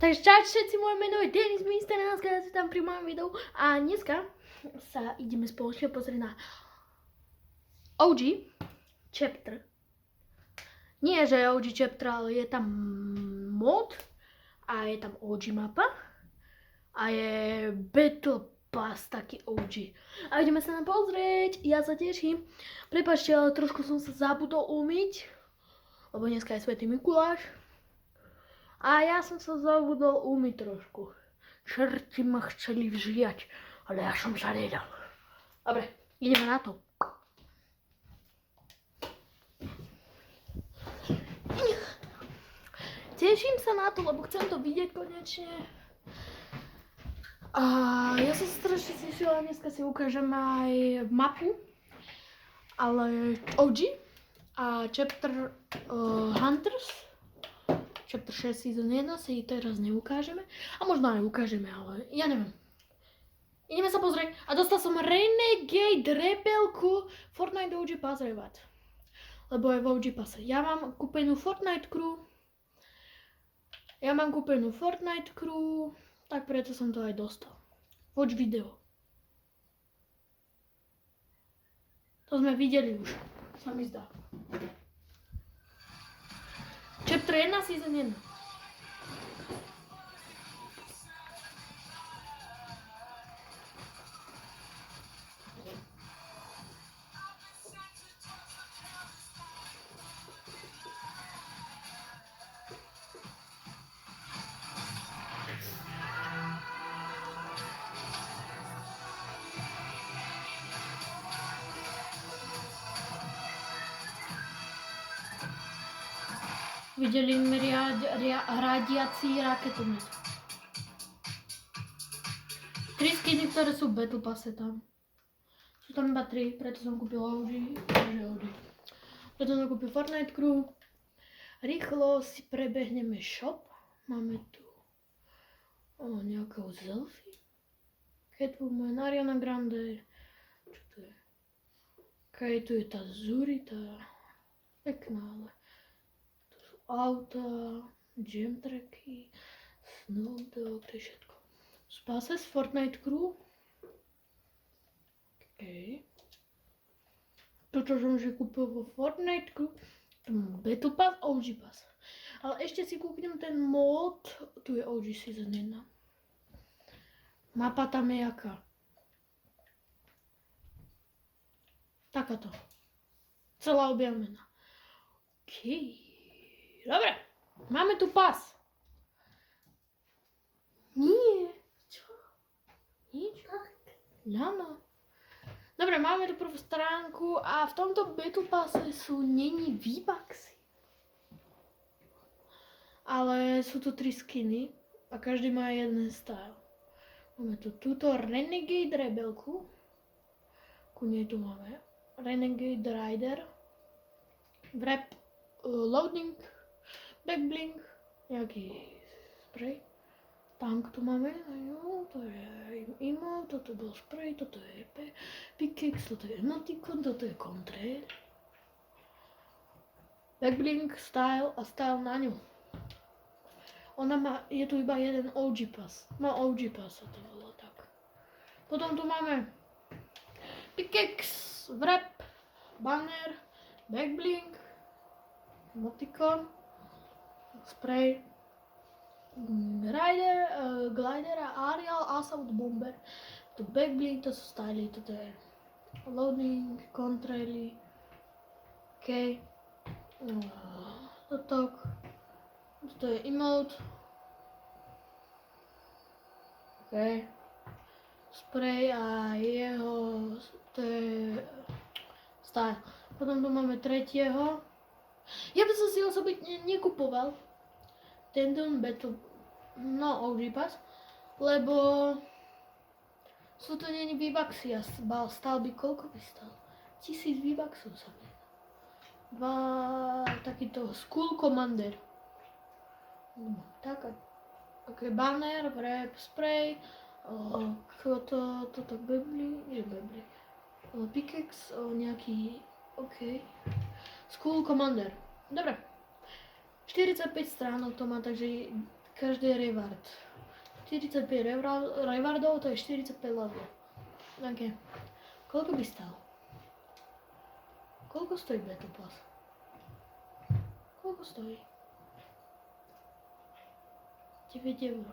Takže čau všetci, moje meno je Denis Minister, ja si tam pri mojom videu a dneska sa ideme spoločne pozrieť na OG chapter. Nie, že je OG chapter, ale je tam mod a je tam OG mapa a je Battle Pass taký OG. A ideme sa nám pozrieť, ja sa teším. Prepáčte, ale trošku som sa zabudol umyť, lebo dneska je Svätý Mikuláš. A ja som sa zabudol umyť trošku. Čerti ma chceli vžiať, ale ja som sa nedal. Dobre, ideme na to. Teším sa na to, lebo chcem to vidieť konečne. A ja som sa strašne tešila, dneska si ukážem aj mapu, ale OG a Chapter Hunters. Chapter 6 Season 1 si teraz neukážeme. A možno aj ukážeme, ale ja neviem. Ideme sa pozrieť. A dostal som Renegade Rebelku Fortnite OG Pass Reward. Lebo je v OG Passe. Ja mám kúpenú Fortnite Crew. Tak preto som to aj dostal. Watch video. To sme videli už. Sa mi zdá. Chapter 1, Season 1. Videli sme radiací raketomet. 3 skiny, ktoré sú v Battle Passe tam. Sú tam iba 3, preto som kúpil OG. Preto som kúpil Fortnite Crew. Rýchlo si prebehneme shop. Máme tu nejakého Zelfie. Catwoman, Ariana Grande. Čo to je? Okay, tu je tá Zurita. Pekná, ale auta, jam tracky, Snoop Dogg, to je všetko. Spaces, Fortnite Crew. OK. Toto som si kúpil vo Fortnite Crew. Battle Pass, OG Pass. Ale ešte si kúknem ten mod. Tu je OG Season 1. Mapa tam je jaká? Takáto. Celá objavená. OK. Dobre, máme tu pas. Nie. Čo? Nič? Áno. Dobre, máme tu prvú stránku a v tomto Battle Passe není V-Bucksy. Ale sú tu 3 skiny a každý má jeden style. Máme tu túto Renegade Rebelku. Ku nej tu máme Renegade Rider. Wrap Loading. Backblink, nejaký spray. Tank tu máme, to je emote, toto bol spray, toto je pickaxe, toto je emoticon, toto je contrail. Backblink, style a style na ňu. Je tu iba jeden OG pass. No OG pass sa to volá tak. Potom tu máme pickaxe, wrap, banner, backblink, emoticon, spray, Rider, Glider a Aerial Assault Bomber. To backblink, to sú styly, toto je loading, contraily, OK. Toto je emote, OK. Spray a jeho, to je style. Potom tu máme tretieho. Ja by som si osobitne nekupoval tento Battle, OG Pass, lebo sú to není V-Bucksy a stál by koľko by stal? 1000 V-Bucksov sa mi. 2 takýto Skull Commander. Tak, ok, banner, wrap, spray, toto Bebli, pickaxe, nejaký, ok, Skull Commander. Dobre. 45 stránok to má, takže každý reward. 45 rewardov, to je 45 level. OK. Koľko by stál? Koľko stojí Battle Pass? Koľko stojí? 9 €.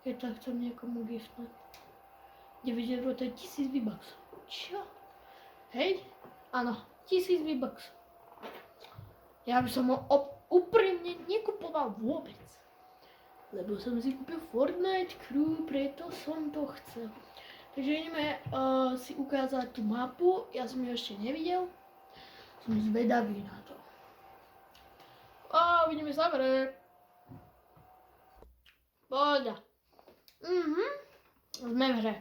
Keď to chcem niekomu giftnúť. 9 € to je 1000 V-Bucks. Čo? Hej? Áno, 1000 V-Bucks. Ja by som ho úprimne nekupoval vôbec. Lebo som si kúpil Fortnite Crew, preto som to chcel. Takže ideme si ukázať tú mapu. Ja som ju ešte nevidel. Som zvedavý na to. Vidíme záver. Poďa. Sme v hre.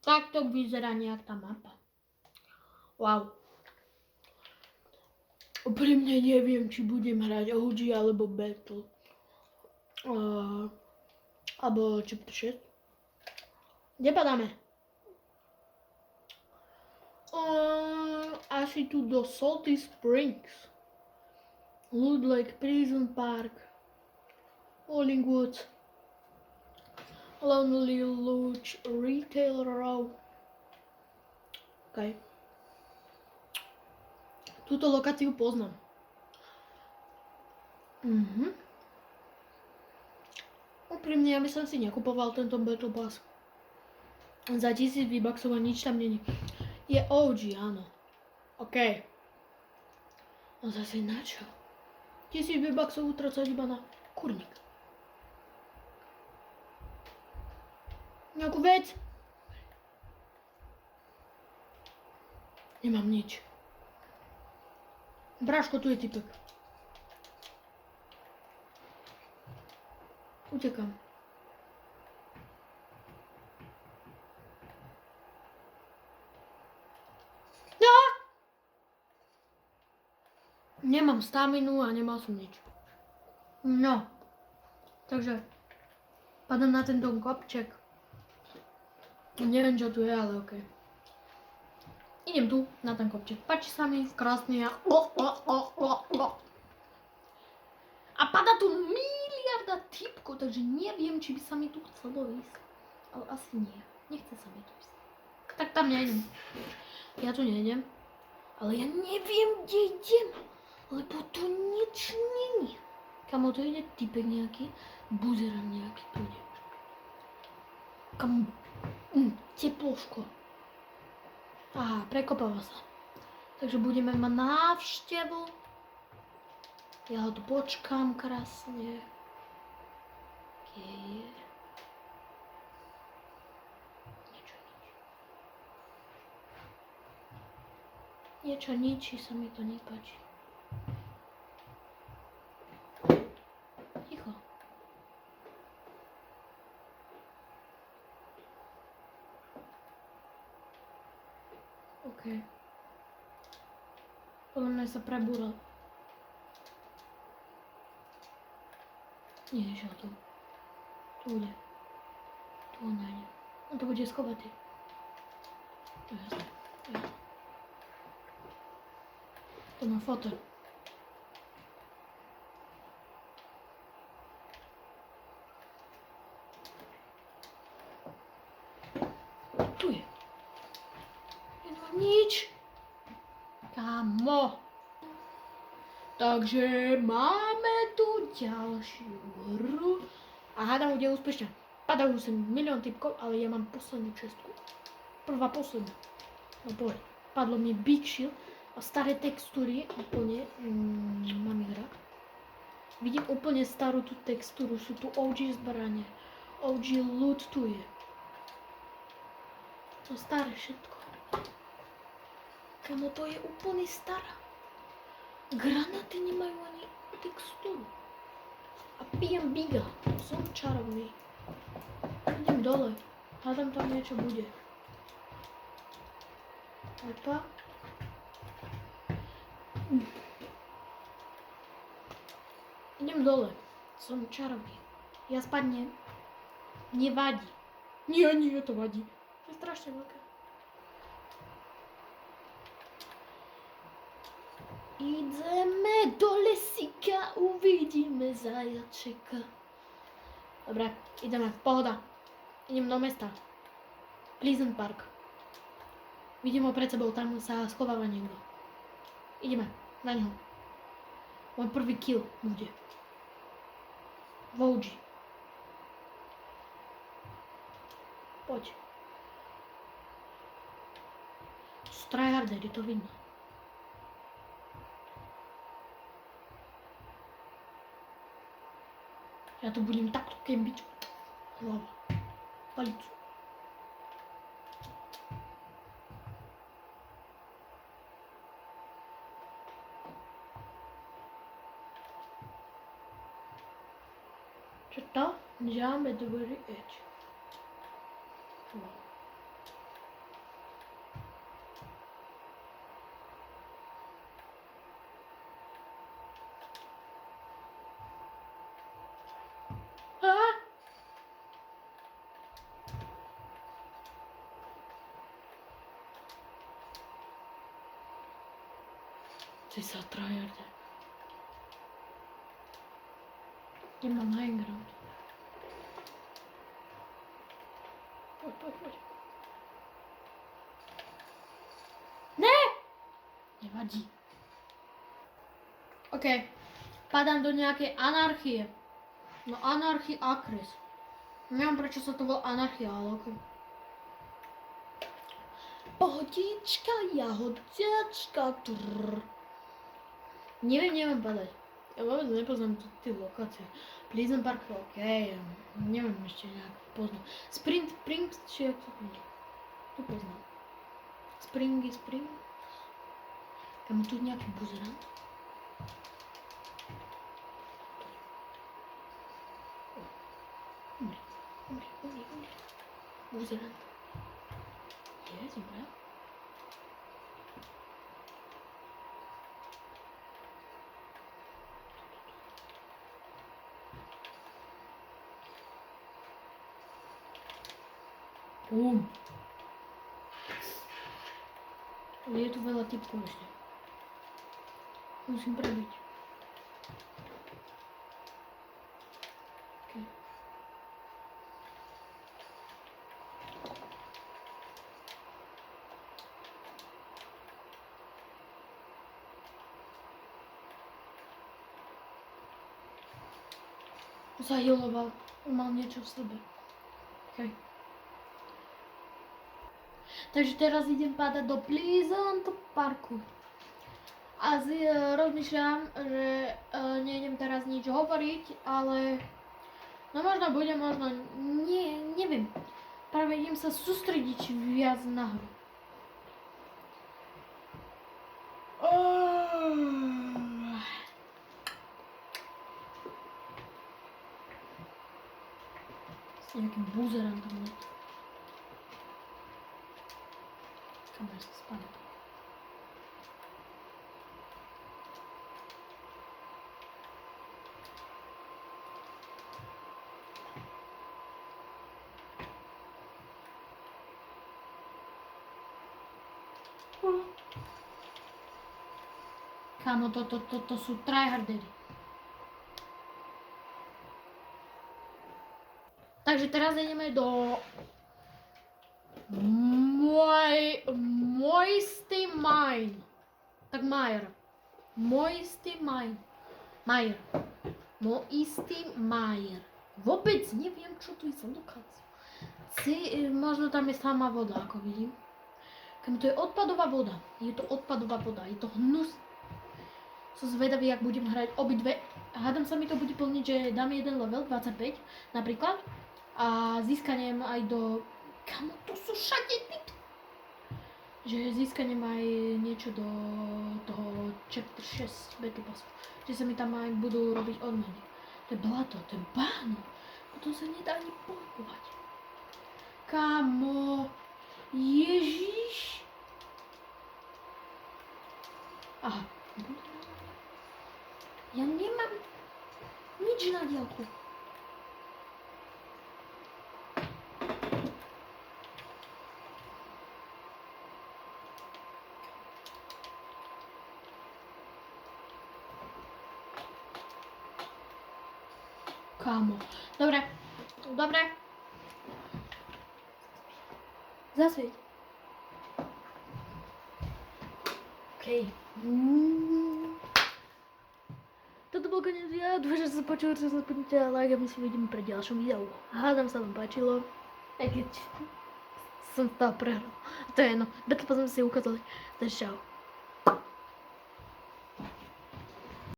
Takto vyzerá nejak tá mapa. Wow. Úprimne neviem, či budem hrať OG alebo Battle. Alebo Chapter 6. Kde padáme? Asi tu do Salty Springs. Loot Lake Prison Park. Rolling Woods. Lonely Lodge Retail Row. OK. Túto lokáciu poznám. Úprimne, ja by som si nekupoval tento Battle Pass. Za 1000 V-Bucksov a nič tam není. Je OG, áno. OK. No zase na čo? 1000 V-Bucksov utracať iba na kurník. Nejakú vec? Nemám nič. Bráško, tu je typek. Utekam. Nemám staminu a nemal som nič. No. Takže padám na tento kopček. Neviem, čo tu je, ale OK. Idem tu na ten kopček. Páči sa mi, krásny a... A padá tu miliarda typkov, takže neviem, či by sa mi tu chcelo ísť. Ale asi nie. Nechce sa mi tu ísť. Tak tam nejdem. Ja tu nejdem. Ale ja neviem, kde idem. Lebo tu nič není. Kamo, to ide typek nejaký. Buzeran nejaký tu ide. Kamo. Teploško. Aha, prekopáva sa. Takže budeme mať návštevu. Ja ho tu počkám krásne. Okay. Niečo ničí, sa mi to nepáči. Ticho. OK. Podľa mňa sa prebúral. Nie, išiel tu. Tu bude. Tu on nájde. On to bude schovatý. To je jasné. To má foto. Tu je. Nemám nič. Kamo. Takže máme tu ďalšiu hru. A hádam, bude úspešná. Padajú sem milión typkov, ale ja mám poslednú čestku. Prvá posledná. No poď. Padlo mi Big Shield a staré textúry. Úplne mám ich rád. Vidím úplne starú tú textúru. Sú tu OG zbranie. OG loot tu je. To staré všetko. Kamo, to je úplne stará. Granáty nemajú ani textúru. A pijem biga. Som čarovný. Idem dole. Hádam, tam niečo bude. Opa. Idem dole. Som čarovný. Ja spadnem. Nevadí. Nie, to vadí. To je strašne veľké. Ideme do lesíka, uvidíme zajaček. Dobre, ideme, pohoda. Idem do mesta. Pleasant Park. Vidím ho pred sebou, tam sa schováva niekto. Ideme, na ňo. Môj prvý kill bude. Vouji. Poď. Tryharder, je to vidno. Ja to budem takto kembiť. Hlava. Palicu. Čo to? Jump at the very edge. Wow. Ty sa tryharder. Nemám high ground. Poď. Ne! Nevadí. OK. Padám do nejakej anarchie. No anarchie akres. Neviem prečo sa to volá anarchia, ale OK. Pohodička, jahodička, trrr. Neviem padať. Ja vôbec nepoznám tie lokácie. Pleasant Park, OK. Neviem ešte nejak poznám. Spring, či jak to bude? Tu poznám. Spring. Kam tu nejaký buzerant? Umri. Buzerant. Je, zomrel? Je tu veľa typkov ešte. Musím prebiť. Okay. Zahealoval. Mal niečo v sebe. Okay. Takže teraz idem padať do Pleasant Parku. A rozmýšľam, že nejdem teraz nič hovoriť, ale no možno bude, možno nie, neviem. Práve idem sa sústrediť viac na hru. Nejaký buzerant tam nie. Kamera sa spadá. Kámo, to sú tryhardery. Takže teraz ideme do Moisty Mine. Tak Mire. Moisty Mine. Mire. Moisty Mire. Vôbec neviem, čo tu je za lokácia. Možno tam je sama voda, ako vidím. Kam to je odpadová voda. Je to odpadová voda. Je to hnus. Som zvedavý, jak budem hrať obidve. Hádam sa mi to bude plniť, že dám jeden level, 25 napríklad. A získanem aj do... Kamo, to sú všade typy. Že získanem aj niečo do toho chapter 6 Battle Passu. Že sa mi tam aj budú robiť odmeny. To je blato, to je báno. Potom sa nedá ani pohybovať. Kamo. Ježiš. Aha. Ja nemám nič na diaľku. Kámo. Dobre. Zasvieť. OK. Toto bol koniec videa, dúfam, že sa počuli, čo sa spôjte a like a my si vidíme pri ďalšom videu. Hádam sa vám páčilo, aj keď som to prehral. To je jedno, Battle Pass sme si ukázali, takže čau.